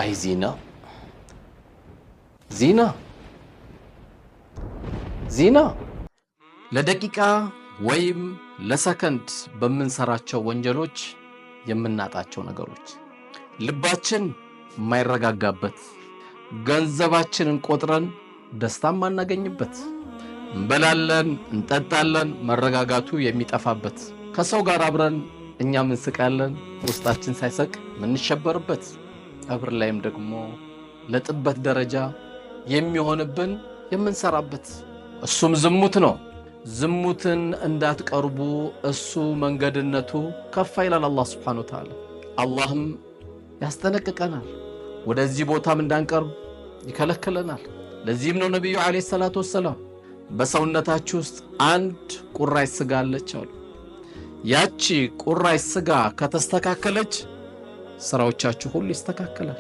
አይ ዚና ዚና ዚና ለደቂቃ ወይም ለሰከንድ በመንሰራቸው ወንጀሎች የምናጣቸው ነገሮች ልባችን የማይረጋጋበት ገንዘባችንን ቆጥረን ደስታም ማናገኝበት እንበላለን እንጠጣለን መረጋጋቱ የሚጠፋበት ከሰው ጋር አብረን እኛ ምንስቃለን ውስጣችን ሳይሰቅ ምንሸበርበት ቀብር ላይም ደግሞ ለጥበት ደረጃ የሚሆንብን የምንሰራበት እሱም ዝሙት ነው። ዝሙትን እንዳትቀርቡ እሱ መንገድነቱ ከፍ ይላል አላህ Subhanahu Wa Ta'ala። አላህም ያስጠነቅቀናል ወደዚህ ቦታም እንዳንቀርብ ይከለክለናል። ለዚህም ነው ነብዩ አለይሂ ሰላቱ ወሰለም በሰውነታችሁ ውስጥ አንድ ቁራጭ ስጋ አለች አሉ። ያቺ ቁራጭ ስጋ ከተስተካከለች ስራዎቻችሁ ሁሉ ይስተካከላል።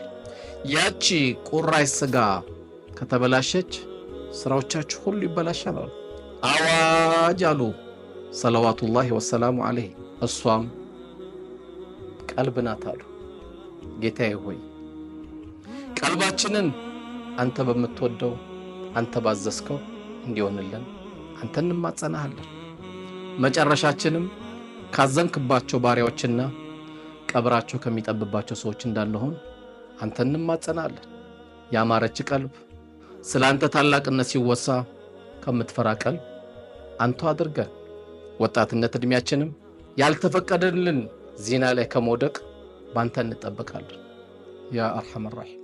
ያቺ ቁራጭ ስጋ ከተበላሸች ስራዎቻችሁ ሁሉ ይበላሻሉ። አዋጅ አሉ ሰለዋቱላሂ ወሰላሙ ዐለይሂ። እሷም ቀልብ ናት አሉ። ጌታዬ ሆይ ቀልባችንን አንተ በምትወደው አንተ ባዘዝከው እንዲሆንልን አንተን እንማጸናሃለን። መጨረሻችንም ካዘንክባቸው ባሪያዎችና ቀብራቸው ከሚጠብባቸው ሰዎች እንዳንሆን አንተን እንማጸናለን። ያማረች ቀልብ ስላንተ ታላቅነት ሲወሳ ከምትፈራ ቀልብ አንተ አድርገን። ወጣትነት እድሜያችንም ያልተፈቀደልን ዚና ላይ ከመውደቅ ባንተ እንጠበቃለን ያ አርሐመር ራሒም።